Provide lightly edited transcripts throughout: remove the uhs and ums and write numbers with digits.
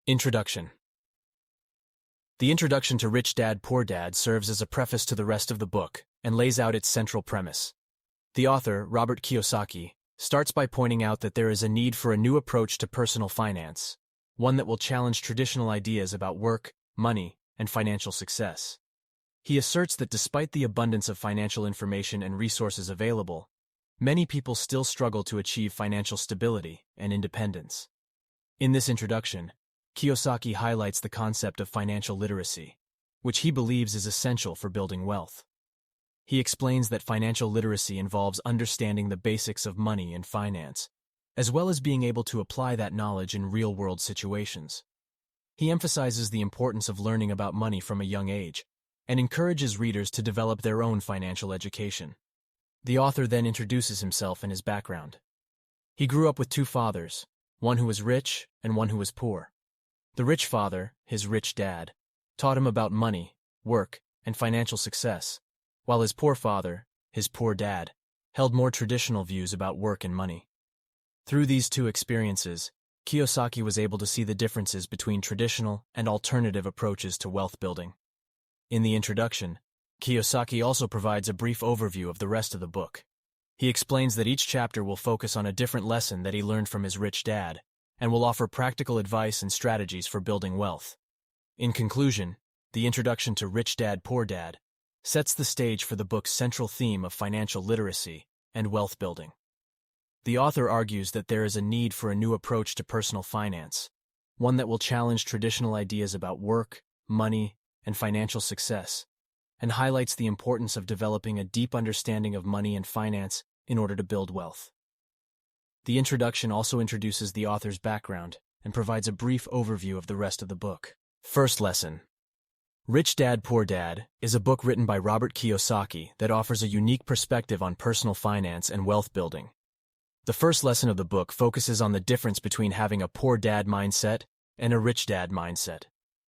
Introduction. The introduction to Rich Dad, Poor Dad serves as a preface to the rest of the book and lays out its central premise. The author, Robert Kiyosaki, starts by pointing out that there is a need for a new approach to personal finance, one that will challenge traditional ideas about work, money, and financial success. He asserts that despite the abundance of financial information and resources available, many people still struggle to achieve financial stability and independence. In this introduction, Kiyosaki highlights the concept of financial literacy, which he believes is essential for building wealth. He explains that financial literacy involves understanding the basics of money and finance, as well as being able to apply that knowledge in real-world situations. He emphasizes the importance of learning about money from a young age and encourages readers to develop their own financial education. The author then introduces himself and his background. He grew up with two fathers, one who was rich and one who was poor. The rich father, his rich dad, taught him about money, work, and financial success, while his poor father, his poor dad, held more traditional views about work and money. Through these two experiences, Kiyosaki was able to see the differences between traditional and alternative approaches to wealth building. In the introduction, Kiyosaki also provides a brief overview of the rest of the book. He explains that each chapter will focus on a different lesson that he learned from his rich dad, and will offer practical advice and strategies for building wealth. In conclusion, the introduction to Rich Dad, Poor Dad sets the stage for the book's central theme of financial literacy and wealth building. The author argues that there is a need for a new approach to personal finance, one that will challenge traditional ideas about work, money, and financial success, and highlights the importance of developing a deep understanding of money and finance in order to build wealth. The introduction also introduces the author's background and provides a brief overview of the rest of the book. First lesson. Rich Dad, Poor Dad is a book written by Robert Kiyosaki that offers a unique perspective on personal finance and wealth building. The first lesson of the book focuses on the difference between having a poor dad mindset and a rich dad mindset.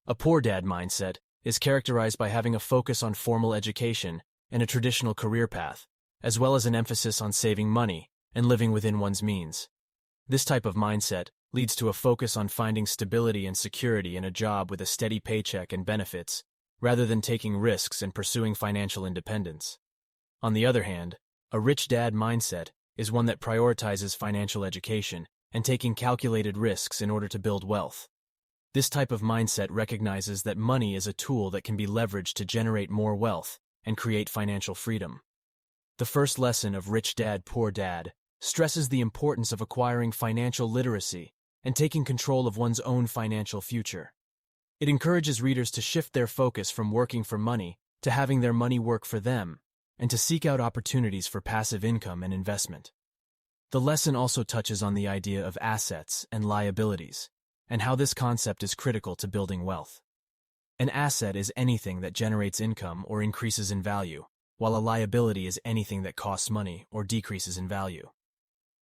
A poor dad mindset is characterized by having a focus on formal education and a traditional career path, as well as an emphasis on saving money and living within one's means. This type of mindset leads to a focus on finding stability and security in a job with a steady paycheck and benefits, rather than taking risks and pursuing financial independence. On the other hand, a rich dad mindset is one that prioritizes financial education and taking calculated risks in order to build wealth. This type of mindset recognizes that money is a tool that can be leveraged to generate more wealth and create financial freedom. The first lesson of Rich Dad, Poor Dad stresses the importance of acquiring financial literacy and taking control of one's own financial future. It encourages readers to shift their focus from working for money to having their money work for them, and to seek out opportunities for passive income and investment. The lesson also touches on the idea of assets and liabilities, and how this concept is critical to building wealth. An asset is anything that generates income or increases in value, while a liability is anything that costs money or decreases in value.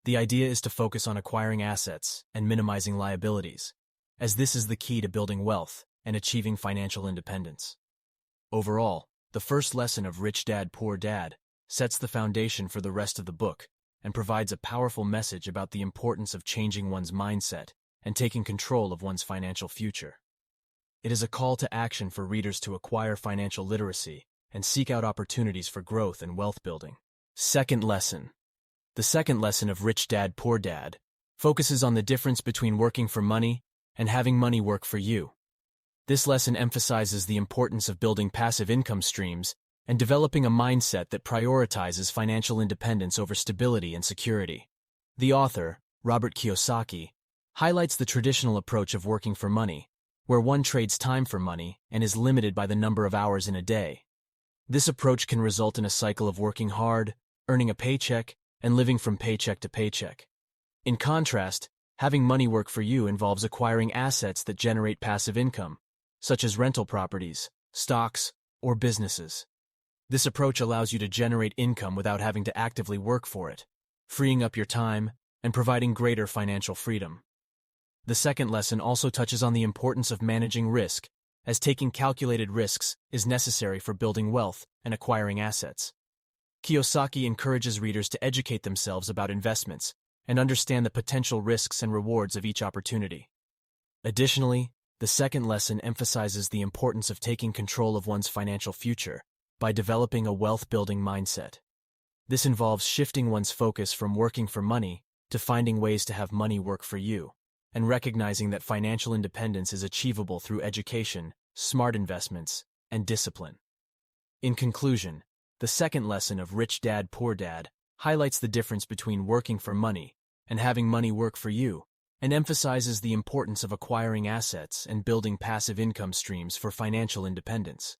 The idea is to focus on acquiring assets and minimizing liabilities, as this is the key to building wealth and achieving financial independence. Overall, the first lesson of Rich Dad, Poor Dad sets the foundation for the rest of the book and provides a powerful message about the importance of changing one's mindset and taking control of one's financial future. It is a call to action for readers to acquire financial literacy and seek out opportunities for growth and wealth building. Second lesson. The second lesson of Rich Dad, Poor Dad focuses on the difference between working for money and having money work for you. This lesson emphasizes the importance of building passive income streams and developing a mindset that prioritizes financial independence over stability and security. The author, Robert Kiyosaki, highlights the traditional approach of working for money, where one trades time for money and is limited by the number of hours in a day. This approach can result in a cycle of working hard, earning a paycheck, and living from paycheck to paycheck. In contrast, having money work for you involves acquiring assets that generate passive income, such as rental properties, stocks, or businesses. This approach allows you to generate income without having to actively work for it, freeing up your time and providing greater financial freedom. The second lesson also touches on the importance of managing risk, as taking calculated risks is necessary for building wealth and acquiring assets. Kiyosaki encourages readers to educate themselves about investments and understand the potential risks and rewards of each opportunity. Additionally, The second lesson emphasizes the importance of taking control of one's financial future by developing a wealth-building mindset. This involves shifting one's focus from working for money to finding ways to have money work for you, and recognizing that financial independence is achievable through education, smart investments, and discipline. In conclusion, the second lesson of Rich Dad, Poor Dad highlights the difference between working for money and having money work for you, and emphasizes the importance of acquiring assets and building passive income streams for financial independence.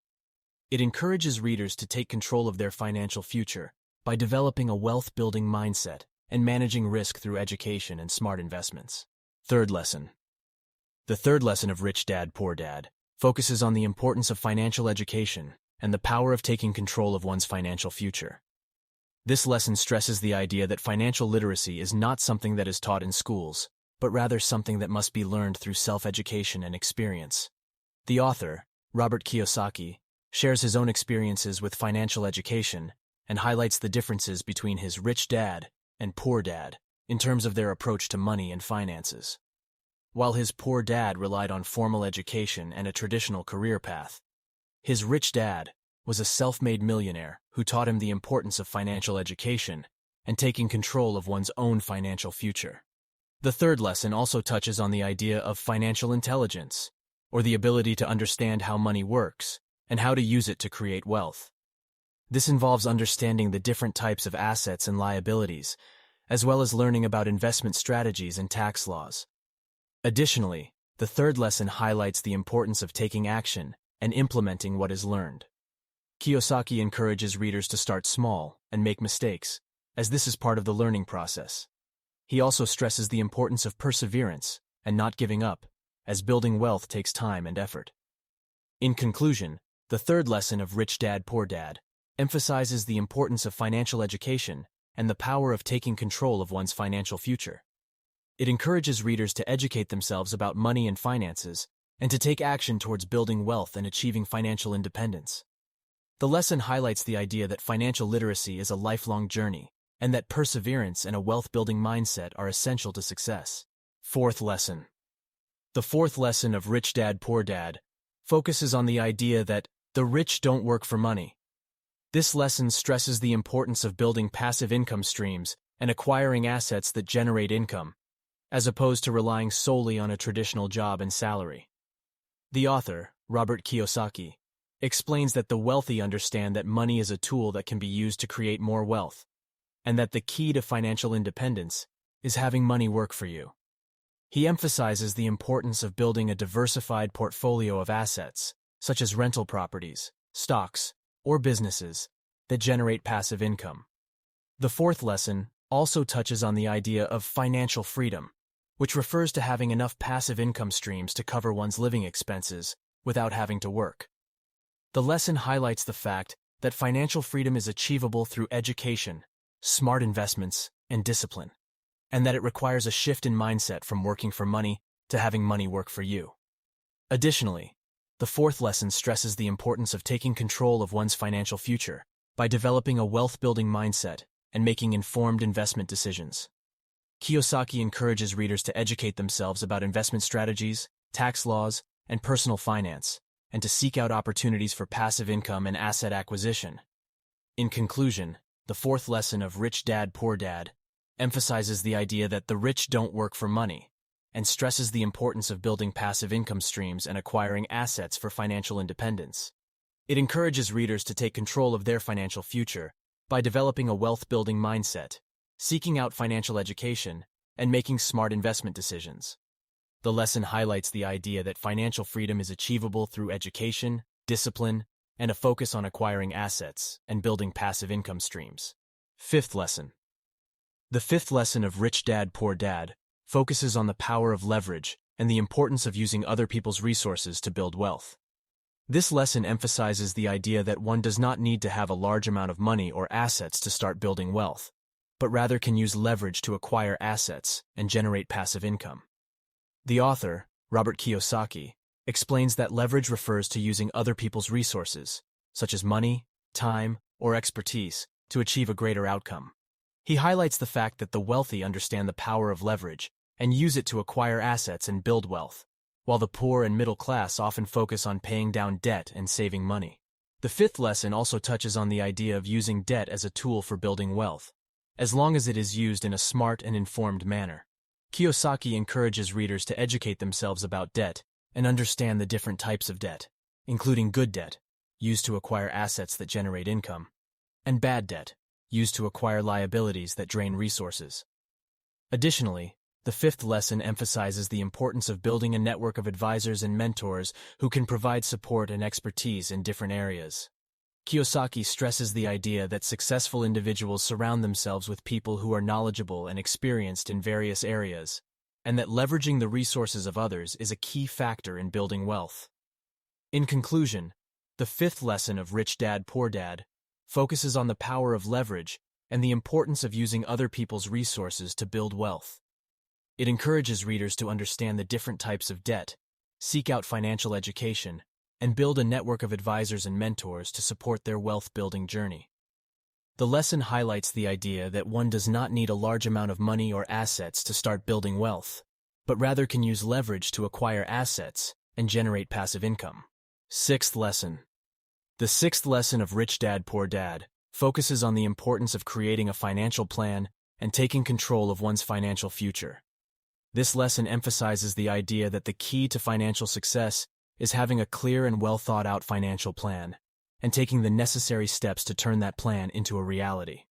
It encourages readers to take control of their financial future by developing a wealth-building mindset and managing risk through education and smart investments. Third lesson. The third lesson of Rich Dad, Poor Dad focuses on the importance of financial education and the power of taking control of one's financial future. This lesson stresses the idea that financial literacy is not something that is taught in schools, but rather something that must be learned through self-education and experience. The author, Robert Kiyosaki, shares his own experiences with financial education and highlights the differences between his rich dad and poor dad in terms of their approach to money and finances. While his poor dad relied on formal education and a traditional career path, his rich dad was a self-made millionaire who taught him the importance of financial education and taking control of one's own financial future. The third lesson also touches on the idea of financial intelligence, or the ability to understand how money works and how to use it to create wealth. This involves understanding the different types of assets and liabilities, as well as learning about investment strategies and tax laws. Additionally, the third lesson highlights the importance of taking action and implementing what is learned. Kiyosaki encourages readers to start small and make mistakes, as this is part of the learning process. He also stresses the importance of perseverance and not giving up, as building wealth takes time and effort. In conclusion, the third lesson of Rich Dad, Poor Dad emphasizes the importance of financial education and the power of taking control of one's financial future. It encourages readers to educate themselves about money and finances and to take action towards building wealth and achieving financial independence. The lesson highlights the idea that financial literacy is a lifelong journey and that perseverance and a wealth-building mindset are essential to success. Fourth lesson. The fourth lesson of Rich Dad, Poor Dad focuses on the idea that the rich don't work for money. This lesson stresses the importance of building passive income streams and acquiring assets that generate income, as opposed to relying solely on a traditional job and salary. The author, Robert Kiyosaki, explains that the wealthy understand that money is a tool that can be used to create more wealth, and that the key to financial independence is having money work for you. He emphasizes the importance of building a diversified portfolio of assets, such as rental properties, stocks, or businesses that generate passive income. The fourth lesson also touches on the idea of financial freedom, which refers to having enough passive income streams to cover one's living expenses without having to work. The lesson highlights the fact that financial freedom is achievable through education, smart investments, and discipline, and that it requires a shift in mindset from working for money to having money work for you. Additionally, the fourth lesson stresses the importance of taking control of one's financial future by developing a wealth-building mindset and making informed investment decisions. Kiyosaki encourages readers to educate themselves about investment strategies, tax laws, and personal finance, and to seek out opportunities for passive income and asset acquisition. In conclusion, the fourth lesson of Rich Dad, Poor Dad emphasizes the idea that the rich don't work for money, and stresses the importance of building passive income streams and acquiring assets for financial independence. It encourages readers to take control of their financial future by developing a wealth-building mindset, seeking out financial education, and making smart investment decisions. The lesson highlights the idea that financial freedom is achievable through education, discipline, and a focus on acquiring assets and building passive income streams. Fifth lesson. The fifth lesson of Rich Dad, Poor Dad focuses on the power of leverage and the importance of using other people's resources to build wealth. This lesson emphasizes the idea that one does not need to have a large amount of money or assets to start building wealth, but rather can use leverage to acquire assets and generate passive income. The author, Robert Kiyosaki, explains that leverage refers to using other people's resources, such as money, time, or expertise, to achieve a greater outcome. He highlights the fact that the wealthy understand the power of leverage and use it to acquire assets and build wealth, while the poor and middle class often focus on paying down debt and saving money. The fifth lesson also touches on the idea of using debt as a tool for building wealth, as long as it is used in a smart and informed manner. Kiyosaki encourages readers to educate themselves about debt and understand the different types of debt, including good debt, used to acquire assets that generate income, and bad debt, used to acquire liabilities that drain resources. Additionally, the fifth lesson emphasizes the importance of building a network of advisors and mentors who can provide support and expertise in different areas. Kiyosaki stresses the idea that successful individuals surround themselves with people who are knowledgeable and experienced in various areas, and that leveraging the resources of others is a key factor in building wealth. In conclusion, the fifth lesson of Rich Dad, Poor Dad focuses on the power of leverage and the importance of using other people's resources to build wealth. It encourages readers to understand the different types of debt, seek out financial education, and build a network of advisors and mentors to support their wealth-building journey. The lesson highlights the idea that one does not need a large amount of money or assets to start building wealth, but rather can use leverage to acquire assets and generate passive income. Sixth lesson. The sixth lesson of Rich Dad, Poor Dad focuses on the importance of creating a financial plan and taking control of one's financial future. This lesson emphasizes the idea that the key to financial success is having a clear and well-thought-out financial plan, and taking the necessary steps to turn that plan into a reality.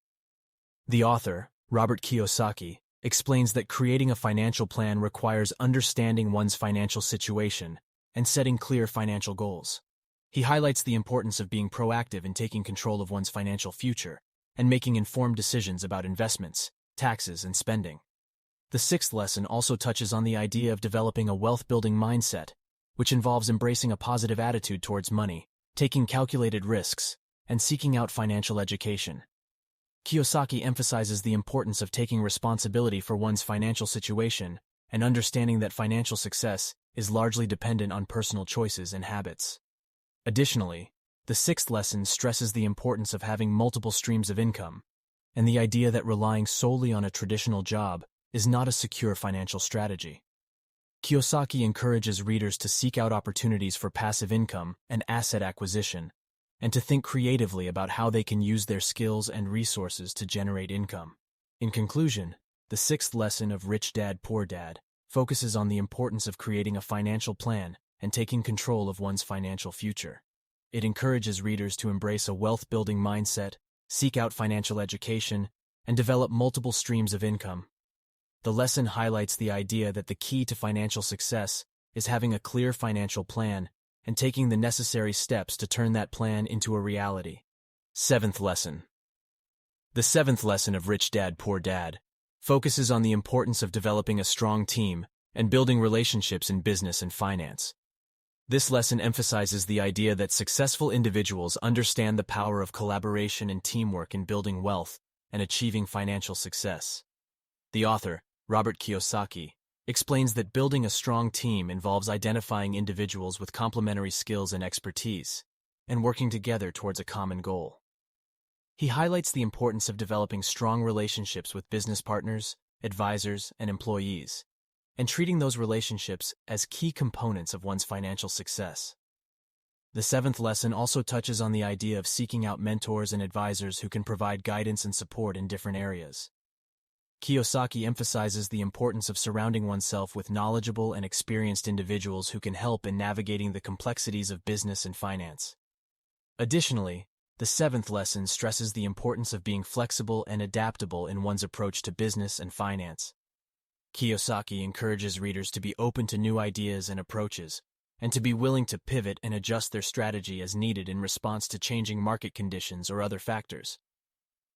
The author, Robert Kiyosaki, explains that creating a financial plan requires understanding one's financial situation and setting clear financial goals. He highlights the importance of being proactive in taking control of one's financial future and making informed decisions about investments, taxes, and spending. The sixth lesson also touches on the idea of developing a wealth-building mindset, which involves embracing a positive attitude towards money, taking calculated risks, and seeking out financial education. Kiyosaki emphasizes the importance of taking responsibility for one's financial situation and understanding that financial success is largely dependent on personal choices and habits. Additionally, the sixth lesson stresses the importance of having multiple streams of income, and the idea that relying solely on a traditional job is not a secure financial strategy. Kiyosaki encourages readers to seek out opportunities for passive income and asset acquisition, and to think creatively about how they can use their skills and resources to generate income. In conclusion, the sixth lesson of Rich Dad, Poor Dad focuses on the importance of creating a financial plan and taking control of one's financial future. It encourages readers to embrace a wealth-building mindset, seek out financial education, and develop multiple streams of income. The lesson highlights the idea that the key to financial success is having a clear financial plan and taking the necessary steps to turn that plan into a reality. Seventh lesson. The seventh lesson of Rich Dad, Poor Dad focuses on the importance of developing a strong team and building relationships in business and finance. This lesson emphasizes the idea that successful individuals understand the power of collaboration and teamwork in building wealth and achieving financial success. The author, Robert Kiyosaki, explains that building a strong team involves identifying individuals with complementary skills and expertise, and working together towards a common goal. He highlights the importance of developing strong relationships with business partners, advisors, and employees, and treating those relationships as key components of one's financial success. The seventh lesson also touches on the idea of seeking out mentors and advisors who can provide guidance and support in different areas. Kiyosaki emphasizes the importance of surrounding oneself with knowledgeable and experienced individuals who can help in navigating the complexities of business and finance. Additionally, the seventh lesson stresses the importance of being flexible and adaptable in one's approach to business and finance. Kiyosaki encourages readers to be open to new ideas and approaches, and to be willing to pivot and adjust their strategy as needed in response to changing market conditions or other factors.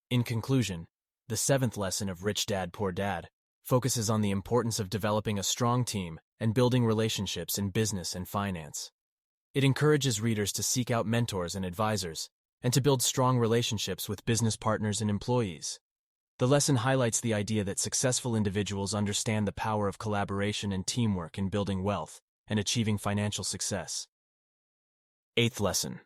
In conclusion, the seventh lesson of Rich Dad, Poor Dad focuses on the importance of developing a strong team and building relationships in business and finance. It encourages readers to seek out mentors and advisors, and to build strong relationships with business partners and employees. The lesson highlights the idea that successful individuals understand the power of collaboration and teamwork in building wealth and achieving financial success. Eighth lesson.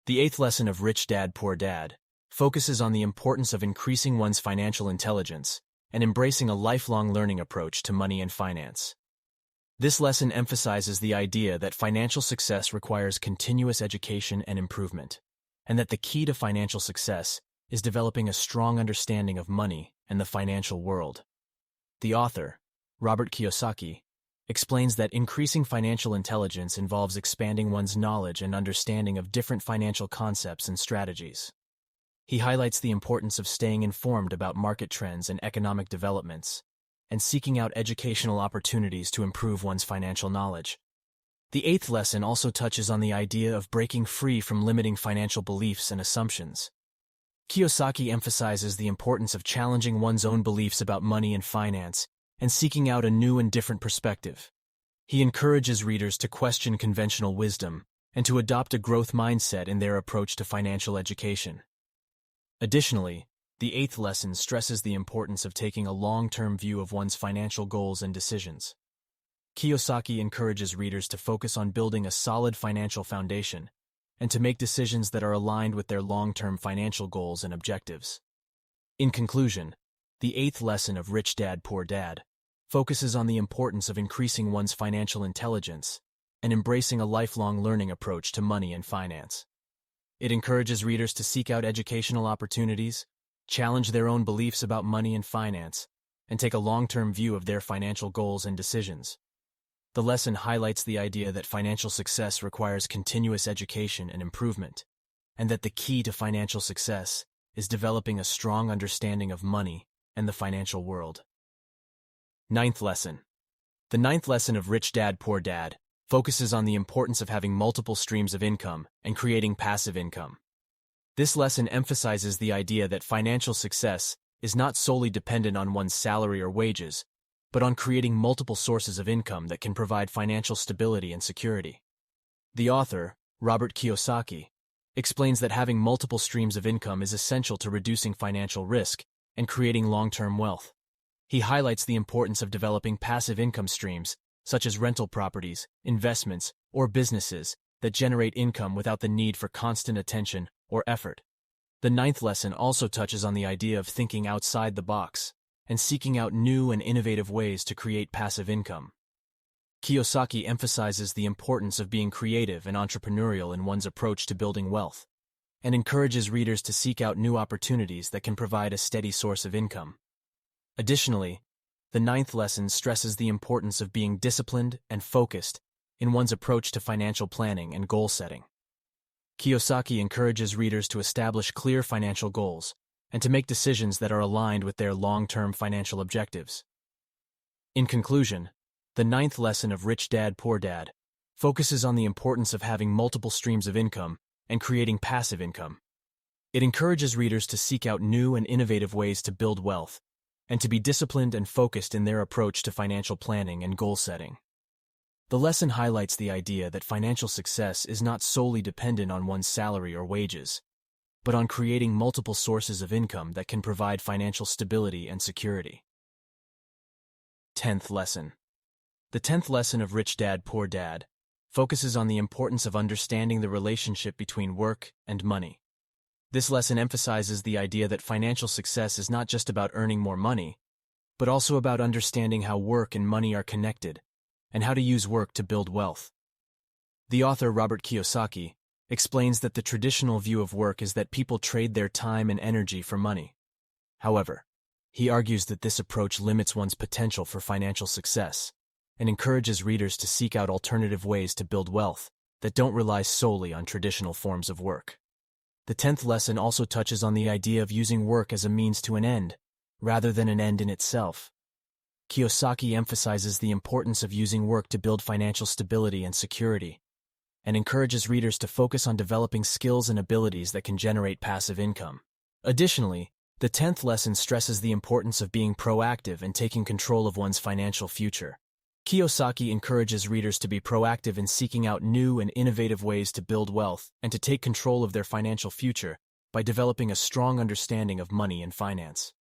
The eighth lesson of Rich Dad, Poor Dad focuses on the importance of increasing one's financial intelligence and embracing a lifelong learning approach to money and finance. This lesson emphasizes the idea that financial success requires continuous education and improvement, and that the key to financial success is developing a strong understanding of money and the financial world. The author, Robert Kiyosaki, explains that increasing financial intelligence involves expanding one's knowledge and understanding of different financial concepts and strategies. He highlights the importance of staying informed about market trends and economic developments, and seeking out educational opportunities to improve one's financial knowledge. The eighth lesson also touches on the idea of breaking free from limiting financial beliefs and assumptions. Kiyosaki emphasizes the importance of challenging one's own beliefs about money and finance, and seeking out a new and different perspective. He encourages readers to question conventional wisdom and to adopt a growth mindset in their approach to financial education. Additionally, the eighth lesson stresses the importance of taking a long-term view of one's financial goals and decisions. Kiyosaki encourages readers to focus on building a solid financial foundation and to make decisions that are aligned with their long-term financial goals and objectives. In conclusion, the eighth lesson of Rich Dad, Poor Dad focuses on the importance of increasing one's financial intelligence and embracing a lifelong learning approach to money and finance. It encourages readers to seek out educational opportunities, challenge their own beliefs about money and finance, and take a long-term view of their financial goals and decisions. The lesson highlights the idea that financial success requires continuous education and improvement, and that the key to financial success is developing a strong understanding of money and the financial world. Ninth lesson. The ninth lesson of Rich Dad, Poor Dad focuses on the importance of having multiple streams of income and creating passive income. This lesson emphasizes the idea that financial success is not solely dependent on one's salary or wages, but on creating multiple sources of income that can provide financial stability and security. The author, Robert Kiyosaki, explains that having multiple streams of income is essential to reducing financial risk and creating long-term wealth. He highlights the importance of developing passive income streams, such as rental properties, investments, or businesses that generate income without the need for constant attention or effort. The ninth lesson also touches on the idea of thinking outside the box and seeking out new and innovative ways to create passive income. Kiyosaki emphasizes the importance of being creative and entrepreneurial in one's approach to building wealth, and encourages readers to seek out new opportunities that can provide a steady source of income. Additionally, the ninth lesson stresses the importance of being disciplined and focused in one's approach to financial planning and goal setting. Kiyosaki encourages readers to establish clear financial goals and to make decisions that are aligned with their long-term financial objectives. In conclusion, the ninth lesson of Rich Dad, Poor Dad focuses on the importance of having multiple streams of income and creating passive income. It encourages readers to seek out new and innovative ways to build wealth and to be disciplined and focused in their approach to financial planning and goal setting. The lesson highlights the idea that financial success is not solely dependent on one's salary or wages, but on creating multiple sources of income that can provide financial stability and security. 10th lesson. The 10th lesson of Rich Dad, Poor Dad focuses on the importance of understanding the relationship between work and money. This lesson emphasizes the idea that financial success is not just about earning more money, but also about understanding how work and money are connected and how to use work to build wealth. The author, Robert Kiyosaki, explains that the traditional view of work is that people trade their time and energy for money. However, he argues that this approach limits one's potential for financial success and encourages readers to seek out alternative ways to build wealth that don't rely solely on traditional forms of work. The 10th lesson also touches on the idea of using work as a means to an end, rather than an end in itself. Kiyosaki emphasizes the importance of using work to build financial stability and security, and encourages readers to focus on developing skills and abilities that can generate passive income. Additionally, the 10th lesson stresses the importance of being proactive and taking control of one's financial future. Kiyosaki encourages readers to be proactive in seeking out new and innovative ways to build wealth and to take control of their financial future by developing a strong understanding of money and finance.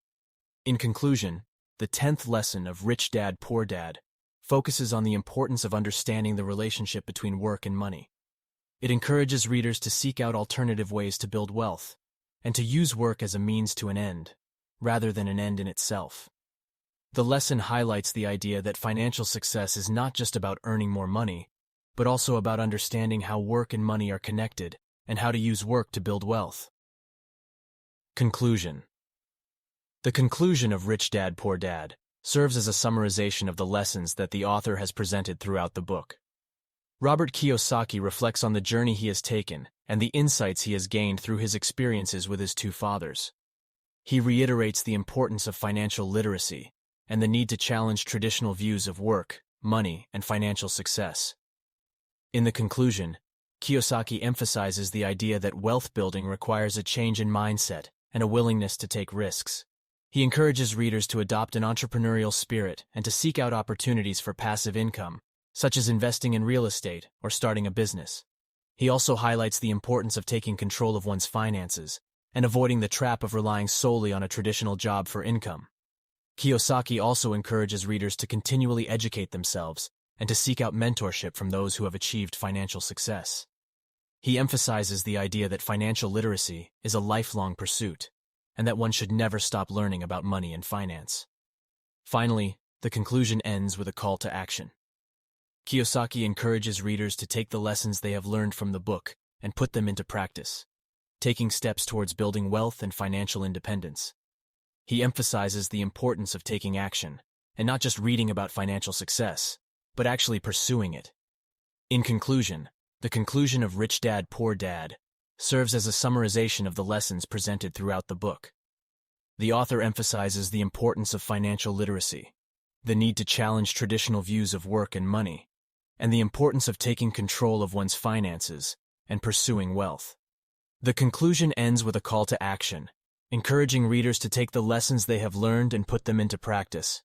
In conclusion, the 10th lesson of Rich Dad, Poor Dad focuses on the importance of understanding the relationship between work and money. It encourages readers to seek out alternative ways to build wealth and to use work as a means to an end, rather than an end in itself. The lesson highlights the idea that financial success is not just about earning more money, but also about understanding how work and money are connected and how to use work to build wealth. Conclusion. The conclusion of Rich Dad, Poor Dad serves as a summarization of the lessons that the author has presented throughout the book. Robert Kiyosaki reflects on the journey he has taken and the insights he has gained through his experiences with his two fathers. He reiterates the importance of financial literacy and the need to challenge traditional views of work, money, and financial success. In the conclusion, Kiyosaki emphasizes the idea that wealth building requires a change in mindset and a willingness to take risks. He encourages readers to adopt an entrepreneurial spirit and to seek out opportunities for passive income, such as investing in real estate or starting a business. He also highlights the importance of taking control of one's finances and avoiding the trap of relying solely on a traditional job for income. Kiyosaki also encourages readers to continually educate themselves and to seek out mentorship from those who have achieved financial success. He emphasizes the idea that financial literacy is a lifelong pursuit and that one should never stop learning about money and finance. Finally, the conclusion ends with a call to action. Kiyosaki encourages readers to take the lessons they have learned from the book and put them into practice, taking steps towards building wealth and financial independence. He emphasizes the importance of taking action and not just reading about financial success, but actually pursuing it. In conclusion, the conclusion of Rich Dad, Poor Dad serves as a summarization of the lessons presented throughout the book. The author emphasizes the importance of financial literacy, the need to challenge traditional views of work and money, and the importance of taking control of one's finances and pursuing wealth. The conclusion ends with a call to action, encouraging readers to take the lessons they have learned and put them into practice,